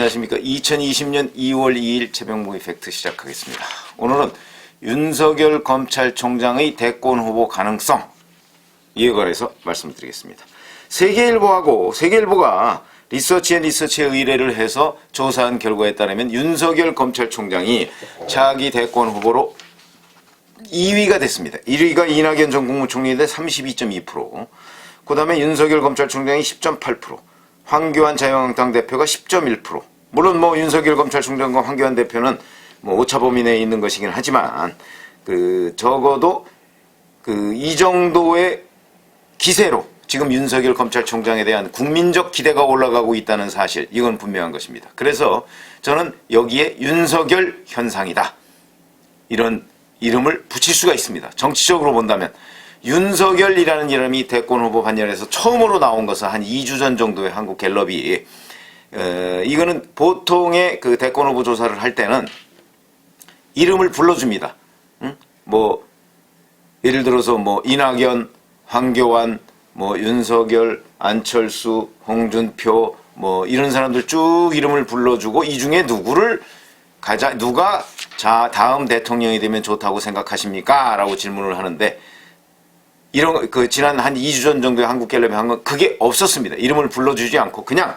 안녕하십니까. 2020년 2월 2일 최병목의 팩트 시작하겠습니다. 오늘은 윤석열 검찰총장의 대권 후보 가능성, 이에 관해서 말씀드리겠습니다. 세계일보가 리서치에 의뢰를 해서 조사한 결과에 따르면 윤석열 검찰총장이 차기 대권 후보로 2위가 됐습니다. 1위가 이낙연 전 국무총리인데 32.2%, 그 다음에 윤석열 검찰총장이 10.8%, 황교안 자유한국당 대표가 10.1%. 물론 윤석열 검찰총장과 황교안 대표는 오차 범위 내에 있는 것이긴 하지만 적어도 이 정도의 기세로 지금 윤석열 검찰총장에 대한 국민적 기대가 올라가고 있다는 사실, 이건 분명한 것입니다. 그래서 저는 여기에 윤석열 현상이다, 이런 이름을 붙일 수가 있습니다. 정치적으로 본다면 윤석열이라는 이름이 대권 후보 반열에서 처음으로 나온 것은 한 2주 전 정도의 한국 갤럽이, 이거는 보통의 대권 후보 조사를 할 때는 이름을 불러줍니다. 예를 들어서 이낙연, 황교안, 윤석열, 안철수, 홍준표, 이런 사람들 쭉 이름을 불러주고 이 중에 누가 다음 대통령이 되면 좋다고 생각하십니까? 라고 질문을 하는데, 지난 한 2주 전 정도에 한국갤럽이 한 건 그게 없었습니다. 이름을 불러주지 않고 그냥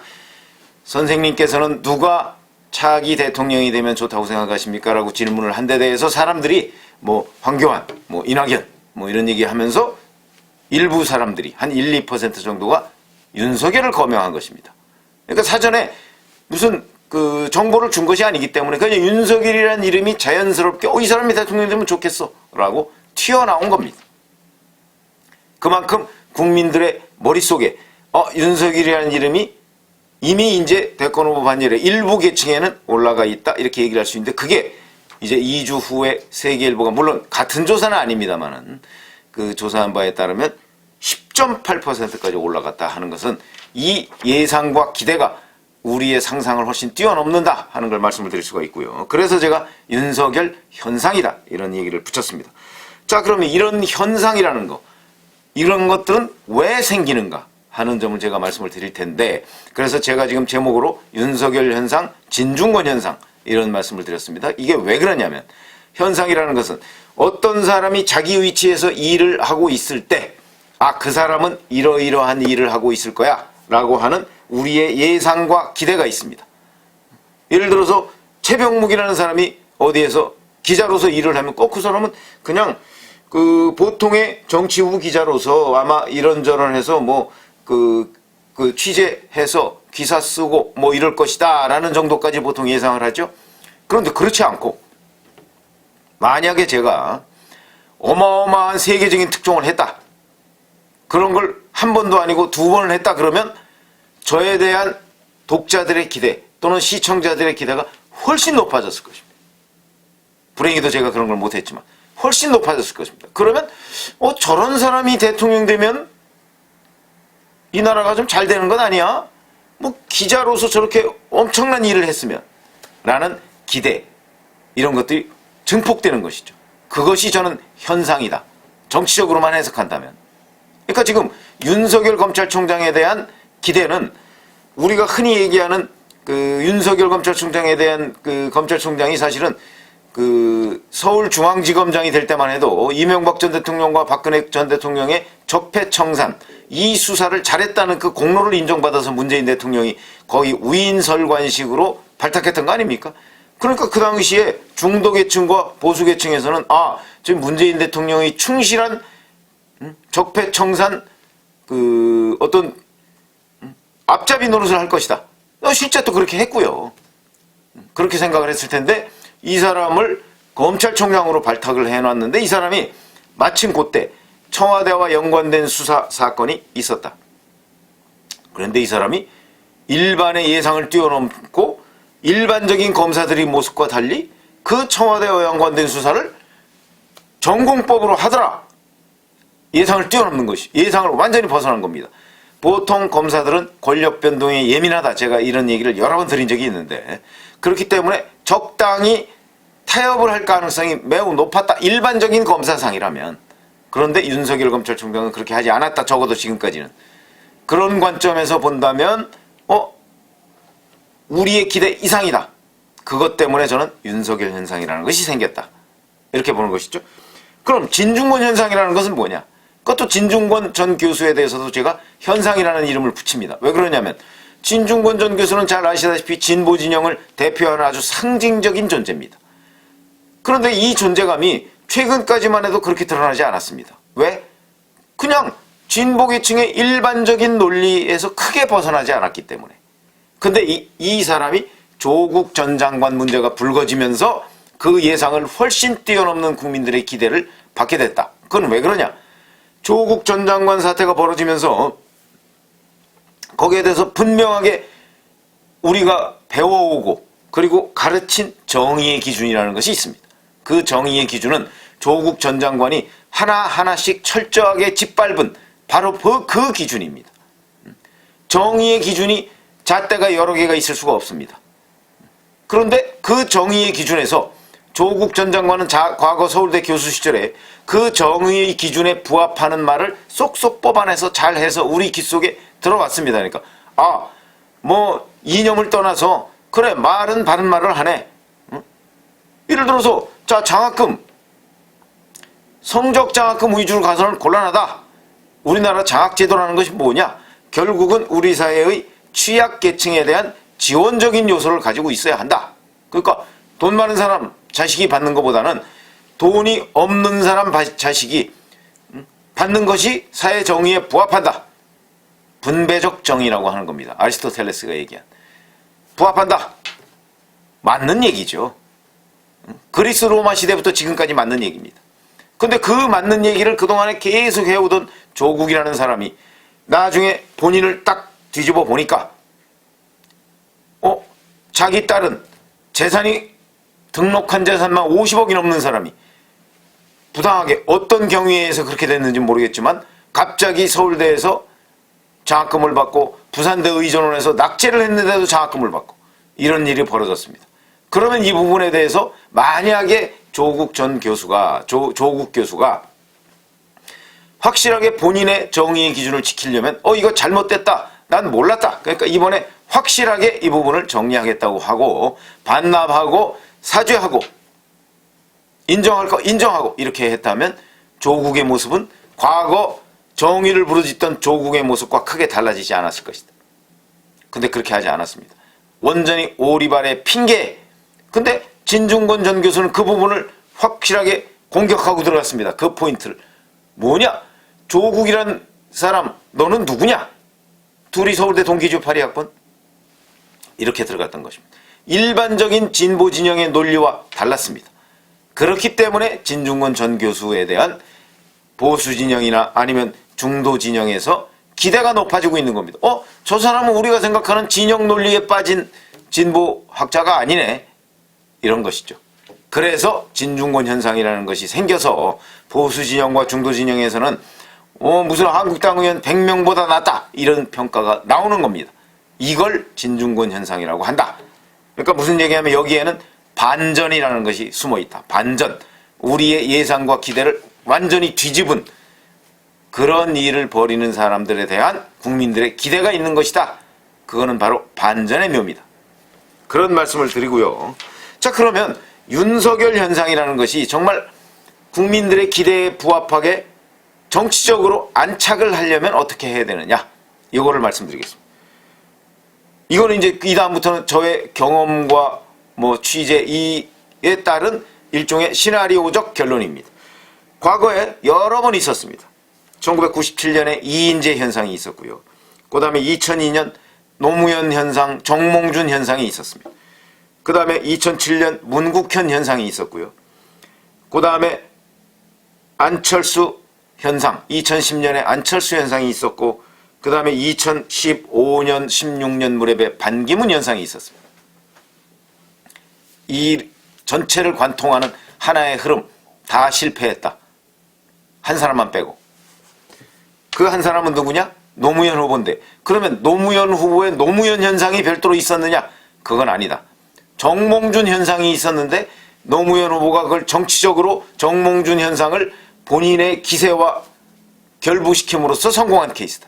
선생님께서는 누가 차기 대통령이 되면 좋다고 생각하십니까? 라고 질문을 한 데 대해서 사람들이 황교안, 이낙연, 이런 얘기 하면서 일부 사람들이 한 1, 2% 정도가 윤석열을 거명한 것입니다. 그러니까 사전에 무슨 정보를 준 것이 아니기 때문에 그냥 윤석열이라는 이름이 자연스럽게 이 사람이 대통령이 되면 좋겠어 라고 튀어나온 겁니다. 그만큼 국민들의 머릿속에 윤석열이라는 이름이 이미 이제 대권 후보 반열에 일부 계층에는 올라가 있다, 이렇게 얘기를 할 수 있는데, 그게 이제 2주 후에 세계일보가, 물론 같은 조사는 아닙니다만은 조사한 바에 따르면 10.8%까지 올라갔다 하는 것은 이 예상과 기대가 우리의 상상을 훨씬 뛰어넘는다 하는 걸 말씀을 드릴 수가 있고요. 그래서 제가 윤석열 현상이다, 이런 얘기를 붙였습니다. 자, 그러면 이런 현상이라는 거, 이런 것들은 왜 생기는가 하는 점을 제가 말씀을 드릴 텐데, 그래서 제가 지금 제목으로 윤석열 현상, 진중권 현상, 이런 말씀을 드렸습니다. 이게 왜 그러냐면, 현상이라는 것은 어떤 사람이 자기 위치에서 일을 하고 있을 때, 그 사람은 이러이러한 일을 하고 있을 거야 라고 하는 우리의 예상과 기대가 있습니다. 예를 들어서 최병묵이라는 사람이 어디에서 기자로서 일을 하면 꼭 그 사람은 그냥 보통의 정치부 기자로서 아마 이런저런 해서 취재해서 기사 쓰고 이럴 것이다 라는 정도까지 보통 예상을 하죠. 그런데 그렇지 않고, 만약에 제가 어마어마한 세계적인 특종을 했다, 그런 걸 한 번도 아니고 2번을 했다, 그러면 저에 대한 독자들의 기대 또는 시청자들의 기대가 훨씬 높아졌을 것입니다. 불행히도 제가 그런 걸 못했지만 훨씬 높아졌을 것입니다. 그러면 저런 사람이 대통령 되면 이 나라가 좀 잘 되는 건 아니야? 기자로서 저렇게 엄청난 일을 했으면 라는 기대, 이런 것들이 증폭되는 것이죠. 그것이 저는 현상이다, 정치적으로만 해석한다면. 그러니까 지금 윤석열 검찰총장에 대한 기대는 우리가 흔히 얘기하는 윤석열 검찰총장에 대한 검찰총장이 사실은 서울중앙지검장이 될 때만 해도 이명박 전 대통령과 박근혜 전 대통령의 적폐청산, 이 수사를 잘했다는 그 공로를 인정받아서 문재인 대통령이 거의 우인설관식으로 발탁했던 거 아닙니까? 그러니까 그 당시에 중도계층과 보수계층에서는 지금 문재인 대통령이 충실한 적폐청산 어떤 앞잡이 노릇을 할 것이다, 실제 또 그렇게 했고요. 그렇게 생각을 했을 텐데, 이 사람을 검찰총장으로 발탁을 해놨는데 이 사람이 마침 그때 청와대와 연관된 수사 사건이 있었다. 그런데 이 사람이 일반의 예상을 뛰어넘고 일반적인 검사들의 모습과 달리 그 청와대와 연관된 수사를 전공법으로 하더라. 예상을 뛰어넘는 것이, 예상을 완전히 벗어난 겁니다. 보통 검사들은 권력 변동에 예민하다, 제가 이런 얘기를 여러 번 드린 적이 있는데, 그렇기 때문에 적당히 타협을 할 가능성이 매우 높았다, 일반적인 검사상이라면. 그런데 윤석열 검찰총장은 그렇게 하지 않았다, 적어도 지금까지는. 그런 관점에서 본다면 우리의 기대 이상이다. 그것 때문에 저는 윤석열 현상이라는 것이 생겼다. 이렇게 보는 것이죠. 그럼 진중권 현상이라는 것은 뭐냐? 그것도 진중권 전 교수에 대해서도 제가 현상이라는 이름을 붙입니다. 왜 그러냐면 진중권 전 교수는 잘 아시다시피 진보 진영을 대표하는 아주 상징적인 존재입니다. 그런데 이 존재감이 최근까지만 해도 그렇게 드러나지 않았습니다. 왜? 그냥 진보 계층의 일반적인 논리에서 크게 벗어나지 않았기 때문에. 근데 이 사람이 조국 전 장관 문제가 불거지면서 그 예상을 훨씬 뛰어넘는 국민들의 기대를 받게 됐다. 그건 왜 그러냐? 조국 전 장관 사태가 벌어지면서 거기에 대해서 분명하게 우리가 배워오고 그리고 가르친 정의의 기준이라는 것이 있습니다. 그 정의의 기준은 조국 전 장관이 하나하나씩 철저하게 짓밟은 바로 그 기준입니다. 정의의 기준이 잣대가 여러 개가 있을 수가 없습니다. 그런데 그 정의의 기준에서 조국 전 장관은 과거 서울대 교수 시절에 그 정의의 기준에 부합하는 말을 쏙쏙 뽑아내서 잘해서 우리 귀 속에 들어왔습니다. 그러니까 이념을 떠나서 그래 말은 바른 말을 하네. 예를 들어서 장학금 성적 장학금 위주로 가서는 곤란하다. 우리나라 장학제도라는 것이 뭐냐? 결국은 우리 사회의 취약계층에 대한 지원적인 요소를 가지고 있어야 한다. 그러니까 돈 많은 사람 자식이 받는 것보다는 돈이 없는 사람 자식이 받는 것이 사회 정의에 부합한다. 분배적 정의라고 하는 겁니다. 아리스토텔레스가 얘기한. 부합한다. 맞는 얘기죠. 그리스 로마 시대부터 지금까지 맞는 얘기입니다. 근데 그 맞는 얘기를 그동안에 계속 해오던 조국이라는 사람이 나중에 본인을 딱 뒤집어 보니까 자기 딸은 재산이 등록한 재산만 50억이 넘는 사람이 부당하게 어떤 경위에 의해서 그렇게 됐는지 모르겠지만 갑자기 서울대에서 장학금을 받고 부산대 의전원에서 낙제를 했는데도 장학금을 받고 이런 일이 벌어졌습니다. 그러면 이 부분에 대해서 만약에 조국 교수가 확실하게 본인의 정의의 기준을 지키려면 이거 잘못됐다. 난 몰랐다. 그러니까 이번에 확실하게 이 부분을 정리하겠다고 하고 반납하고 사죄하고 인정할 거 인정하고 이렇게 했다면 조국의 모습은 과거 정의를 부르짖던 조국의 모습과 크게 달라지지 않았을 것이다. 근데 그렇게 하지 않았습니다. 완전히 오리발의 핑계. 근데 진중권 전 교수는 그 부분을 확실하게 공격하고 들어갔습니다. 그 포인트를. 뭐냐? 조국이란 사람 너는 누구냐? 둘이 서울대 동기죠 82학번. 이렇게 들어갔던 것입니다. 일반적인 진보 진영의 논리와 달랐습니다. 그렇기 때문에 진중권 전 교수에 대한 보수 진영이나 아니면 중도 진영에서 기대가 높아지고 있는 겁니다. 저 사람은 우리가 생각하는 진영 논리에 빠진 진보 학자가 아니네. 이런 것이죠. 그래서 진중권 현상이라는 것이 생겨서 보수 진영과 중도 진영에서는 무슨 한국당 의원 100명보다 낫다. 이런 평가가 나오는 겁니다. 이걸 진중권 현상이라고 한다. 그러니까 무슨 얘기냐면 여기에는 반전이라는 것이 숨어 있다. 반전. 우리의 예상과 기대를 완전히 뒤집은 그런 일을 벌이는 사람들에 대한 국민들의 기대가 있는 것이다. 그거는 바로 반전의 묘입니다. 그런 말씀을 드리고요. 자, 그러면 윤석열 현상이라는 것이 정말 국민들의 기대에 부합하게 정치적으로 안착을 하려면 어떻게 해야 되느냐? 이거를 말씀드리겠습니다. 이거는 이제 이 다음부터는 저의 경험과 취재에 따른 일종의 시나리오적 결론입니다. 과거에 여러 번 있었습니다. 1997년에 이인재 현상이 있었고요. 그 다음에 2002년 노무현 현상, 정몽준 현상이 있었습니다. 그 다음에 2007년 문국현 현상이 있었고요. 그 다음에 안철수 현상, 2010년에 안철수 현상이 있었고, 그 다음에 2015년, 16년 무렵에 반기문 현상이 있었습니다. 이 전체를 관통하는 하나의 흐름, 다 실패했다. 한 사람만 빼고. 그 한 사람은 누구냐? 노무현 후보인데. 그러면 노무현 후보의 노무현 현상이 별도로 있었느냐? 그건 아니다. 정몽준 현상이 있었는데 노무현 후보가 그걸 정치적으로 정몽준 현상을 본인의 기세와 결부시킴으로써 성공한 케이스다.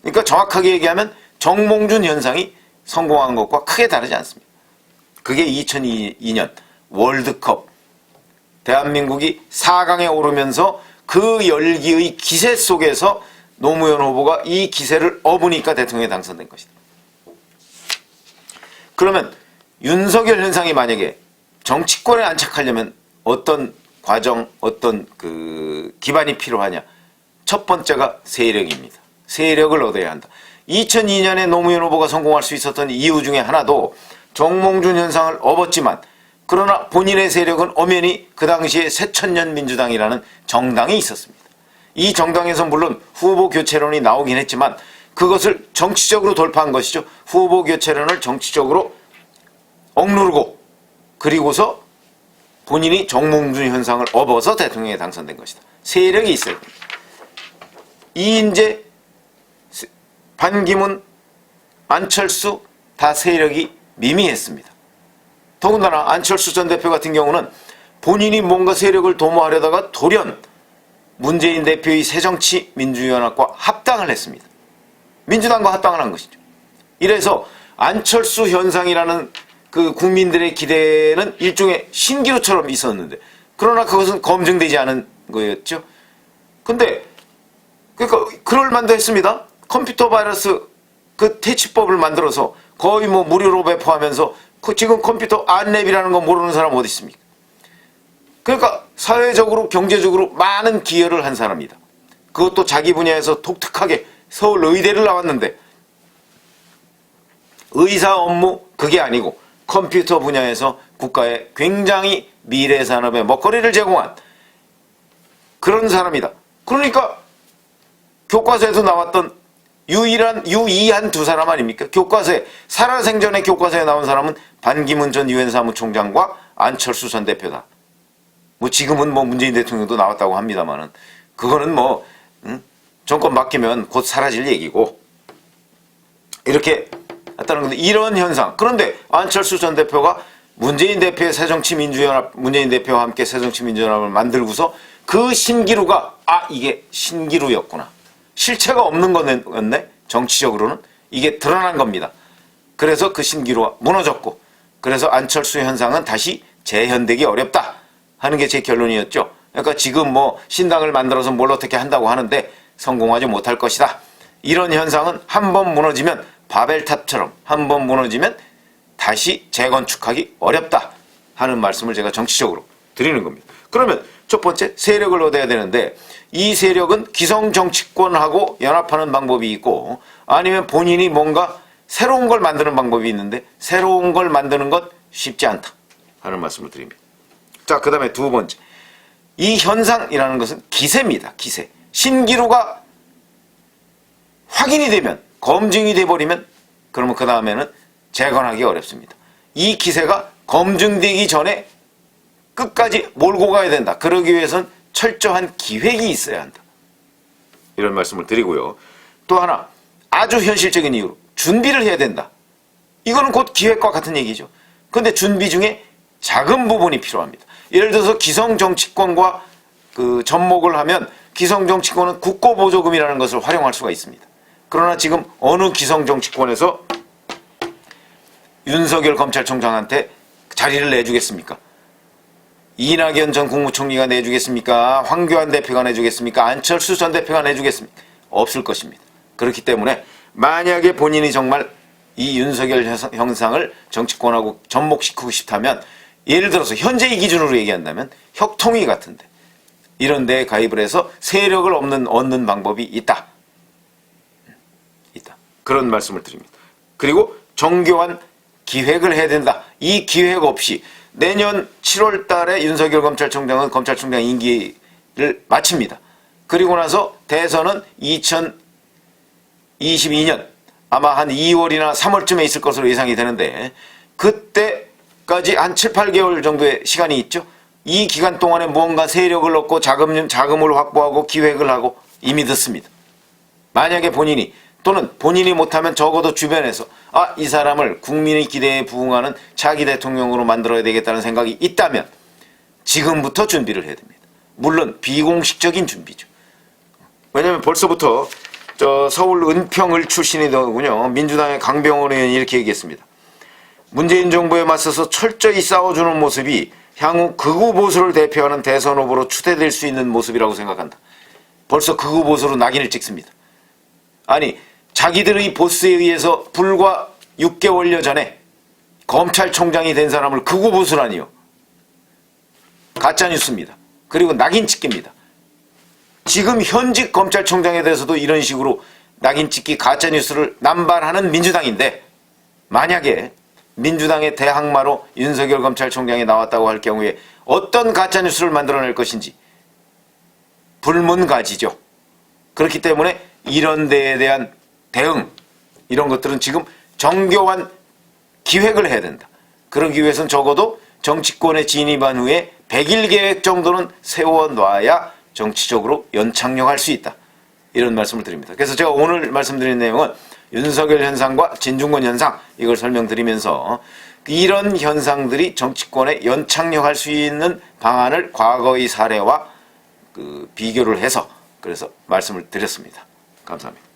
그러니까 정확하게 얘기하면 정몽준 현상이 성공한 것과 크게 다르지 않습니다. 그게 2002년 월드컵 대한민국이 4강에 오르면서 그 열기의 기세 속에서 노무현 후보가 이 기세를 업으니까 대통령에 당선된 것이다. 그러면 윤석열 현상이 만약에 정치권에 안착하려면 어떤 과정, 어떤 그 기반이 필요하냐? 첫 번째가 세력입니다. 세력을 얻어야 한다. 2002년에 노무현 후보가 성공할 수 있었던 이유 중에 하나도 정몽준 현상을 업었지만 그러나 본인의 세력은 엄연히 그 당시에 새천년 민주당이라는 정당이 있었습니다. 이 정당에서 물론 후보 교체론이 나오긴 했지만 그것을 정치적으로 돌파한 것이죠. 후보 교체론을 정치적으로 억누르고 그리고서 본인이 정몽준 현상을 업어서 대통령에 당선된 것이다. 세력이 있어야 됩니다. 이인재, 반기문, 안철수 다 세력이 미미했습니다. 더군다나 안철수 전 대표 같은 경우는 본인이 뭔가 세력을 도모하려다가 돌연 문재인 대표의 새정치민주연합과 합당을 했습니다. 민주당과 합당을 한 것이죠. 이래서 안철수 현상이라는 그 국민들의 기대는 일종의 신기루처럼 있었는데 그러나 그것은 검증되지 않은 거였죠. 근데 그러니까 그럴 만도 했습니다. 컴퓨터 바이러스 그 퇴치법을 만들어서 거의 뭐 무료로 배포하면서 지금 컴퓨터 안랩이라는 거 모르는 사람 어디 있습니까? 그러니까 사회적으로 경제적으로 많은 기여를 한 사람이다. 그것도 자기 분야에서 독특하게 서울 의대를 나왔는데 의사 업무 그게 아니고 컴퓨터 분야에서 국가에 굉장히 미래 산업의 먹거리를 제공한 그런 사람이다. 그러니까 교과서에서 나왔던 유의한 두 사람 아닙니까? 교과서에 살아생전에 교과서에 나온 사람은 반기문 전 유엔 사무총장과 안철수 전 대표다. 뭐 지금은 뭐 문재인 대통령도 나왔다고 합니다만은 그거는 뭐 정권 바뀌면 곧 사라질 얘기고 이렇게 했다는 건데 이런 현상. 그런데 안철수 전 대표가 문재인 대표의 새정치민주연합, 문재인 대표와 함께 새정치민주연합을 만들고서 그 신기루가 이게 신기루였구나. 실체가 없는 거였네. 정치적으로는 이게 드러난 겁니다. 그래서 그 신기루가 무너졌고 그래서 안철수 현상은 다시 재현되기 어렵다 하는 게 제 결론이었죠. 그러니까 지금 뭐 신당을 만들어서 뭘 어떻게 한다고 하는데 성공하지 못할 것이다. 이런 현상은 한 번 무너지면 바벨탑처럼 한 번 무너지면 다시 재건축하기 어렵다 하는 말씀을 제가 정치적으로 드리는 겁니다. 그러면 첫 번째 세력을 얻어야 되는데 이 세력은 기성 정치권하고 연합하는 방법이 있고 아니면 본인이 뭔가 새로운 걸 만드는 방법이 있는데 새로운 걸 만드는 것 쉽지 않다 하는 말씀을 드립니다. 자, 그 다음에 두 번째. 이 현상이라는 것은 기세입니다. 기세. 신기루가 확인이 되면 검증이 돼버리면 그러면 그 다음에는 재건하기 어렵습니다. 이 기세가 검증되기 전에 끝까지 몰고 가야 된다. 그러기 위해서는 철저한 기획이 있어야 한다. 이런 말씀을 드리고요. 또 하나 아주 현실적인 이유로 준비를 해야 된다. 이거는 곧 기획과 같은 얘기죠. 그런데 준비 중에 작은 부분이 필요합니다. 예를 들어서 기성정치권과 그 접목을 하면 기성정치권은 국고보조금이라는 것을 활용할 수가 있습니다. 그러나 지금 어느 기성정치권에서 윤석열 검찰총장한테 자리를 내주겠습니까? 이낙연 전 국무총리가 내주겠습니까? 황교안 대표가 내주겠습니까? 안철수 전 대표가 내주겠습니까? 없을 것입니다. 그렇기 때문에 만약에 본인이 정말 이 윤석열 형상을 정치권하고 접목시키고 싶다면 예를 들어서 현재의 기준으로 얘기한다면 혁통위 같은데 이런 데에 가입을 해서 세력을 얻는 방법이 있다. 그런 말씀을 드립니다. 그리고 정교한 기획을 해야 된다. 이 기획 없이 내년 7월 달에 윤석열 검찰총장은 검찰총장 임기를 마칩니다. 그리고 나서 대선은 2022년 아마 한 2월이나 3월쯤에 있을 것으로 예상이 되는데 그때까지 한 7, 8개월 정도의 시간이 있죠. 이 기간 동안에 무언가 세력을 얻고 자금을 확보하고 기획을 하고 이미 늦습니다. 만약에 본인이 또는 본인이 못하면 적어도 주변에서 이 사람을 국민의 기대에 부응하는 차기 대통령으로 만들어야 되겠다는 생각이 있다면 지금부터 준비를 해야 됩니다. 물론 비공식적인 준비죠. 왜냐하면 벌써부터 서울 은평을 출신이더군요. 민주당의 강병원 의원이 이렇게 얘기했습니다. 문재인 정부에 맞서서 철저히 싸워주는 모습이 향후 극우 보수를 대표하는 대선 후보로 추대될 수 있는 모습이라고 생각한다. 벌써 극우 보수로 낙인을 찍습니다. 아니, 자기들의 보스에 의해서 불과 6개월여 전에 검찰총장이 된 사람을 극우 보수라니요. 가짜뉴스입니다. 그리고 낙인 찍기입니다. 지금 현직 검찰총장에 대해서도 이런 식으로 낙인 찍기 가짜뉴스를 남발하는 민주당인데, 만약에 민주당의 대항마로 윤석열 검찰총장이 나왔다고 할 경우에 어떤 가짜뉴스를 만들어낼 것인지 불문가지죠. 그렇기 때문에 이런 데에 대한 대응, 이런 것들은 지금 정교한 기획을 해야 된다. 그러기 위해서는 적어도 정치권에 진입한 후에 100일 계획 정도는 세워놔야 정치적으로 연착륙할 수 있다. 이런 말씀을 드립니다. 그래서 제가 오늘 말씀드린 내용은 윤석열 현상과 진중권 현상, 이걸 설명드리면서 이런 현상들이 정치권에 연착륙할 수 있는 방안을 과거의 사례와 비교를 해서 그래서 말씀을 드렸습니다. 감사합니다.